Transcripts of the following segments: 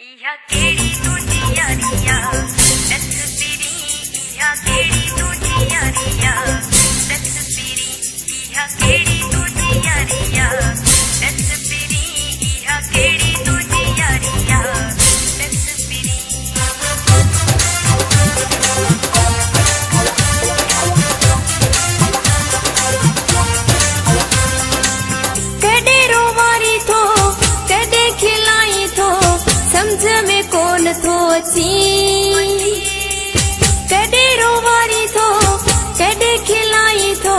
इहा केड़ी तुझी यारिया दस पिरी इहा केड़ी तुझी यारिया दस पिरी इहा केड़ी तुझी यारिया दस पिरी इहा केड़ी तुझी यारिया दस पिरी कदे रोवारी थो कदे खिलाई थो समझ में कौन थो अची कदे रोवारी थो कदे खिलाई थो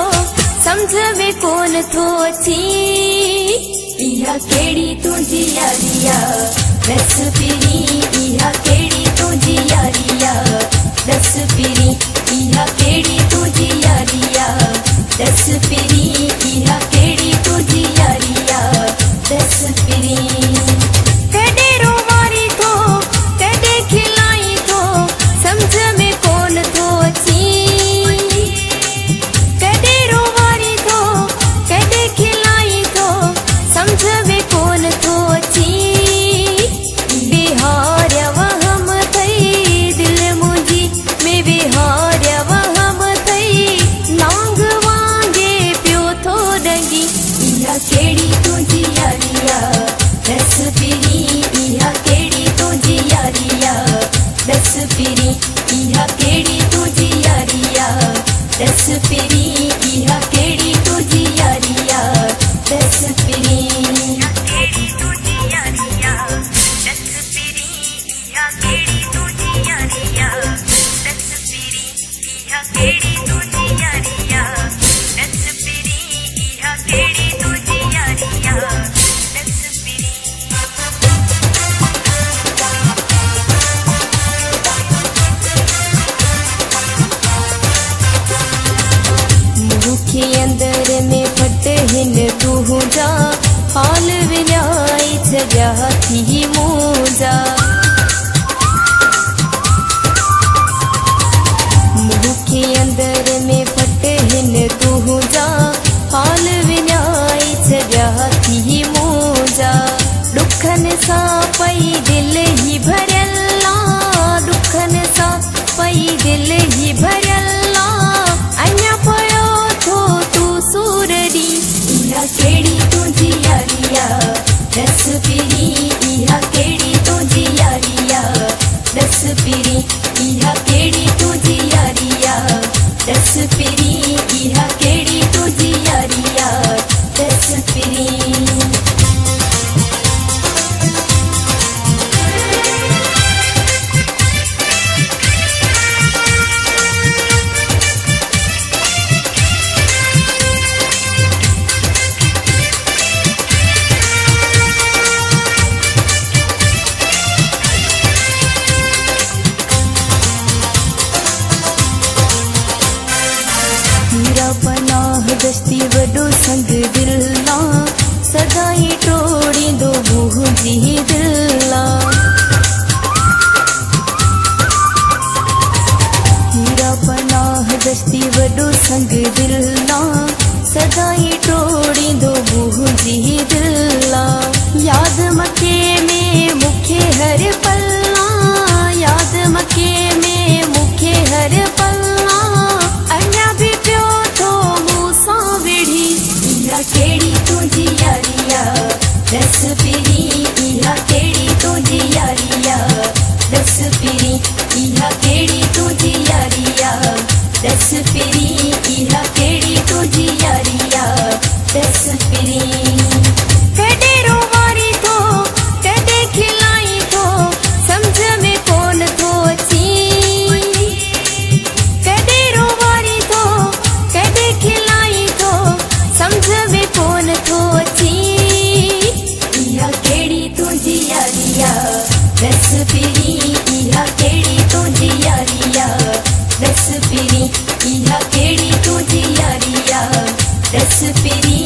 समझ में कौन थो अची इहा केड़ी तुझी यारिया दस पिरी इहा केड़ी तुझी यारिया दस पिरी इहा केड़ी तुझी यारिया दस पिरी इहा केड़ी तुझी यारिया दस पिरी कदे रोवारी थो कदे खिलाई थो समझ में कौन थो अची कदे रोवारी थो कदे खिलाई थो समझ में कौन थो अची बिहार वहम थई दिल मुंहिंजी में बिहार वहम थई नांग वांगे पियो थो डंगी इहा केड़ी तुझी यारिया दस पिरी इहा केड़ी तुझी यारिया दस पिरी इहा केड़ी तुझी यारिया दस पिरी इहा केड़ी तुझी यारिया दस पिरी इहा केड़ी तुझी यारिया दस पिरी इहा केड़ी तुझी यारिया दस पिरी इहा केड़ी तुझी यारिया दस पिरी इहा केड़ी तुझी यारिया दस पिरी मुखे अंदर में फट हिन तू जा हाल विलाई छजा थी मूजा मुखे अंदर में फट हिन तू जा हाल विलाई छजा थी मूजा दुखन सा पई दिल ही भरला दुखन सा पई दिल ही भरला अञा पयो थो तू सूरड़ी इहा केड़ी तुझी यारिया दस पिरी इहा केड़ी तुझी यारिया दस पिरी इहा केड़ी तुझी यारिया दस पिरी इहा केड़ी तुझी यारिया दस पिरी हीरा पनाह दस्ती वडो संग दिलना सदाई टोड़ींदो मुंहिंजी दिलना हीरा पनाह दस्ती वडो संग दिलना सदाई टोड़ींदो मुंहिंजी दिलना याद मके में मुखे हर पलना याद मके में मुखे हर पलना अञा भी पियो थो मूंसां विढ़ी इहा केड़ी तुझी यारिया दस पिरी इहा केड़ी तुझी यारिया दस पिरी इहा केड़ी तुझी यारिया दस पिरी इहा केड़ी तुझी यारिया दस पिरी कदे रोवारी थो कदे खिलाई थो समझ में कौन थो अची कदे रोवारी थो कदे खिलाई थो समझ में कौन थो अची इहा केड़ी तुझी यारिया दस पिरी इहा केड़ी तुझी यारिया दस पिरी इहा केड़ी तुझी यारिया दस पिरी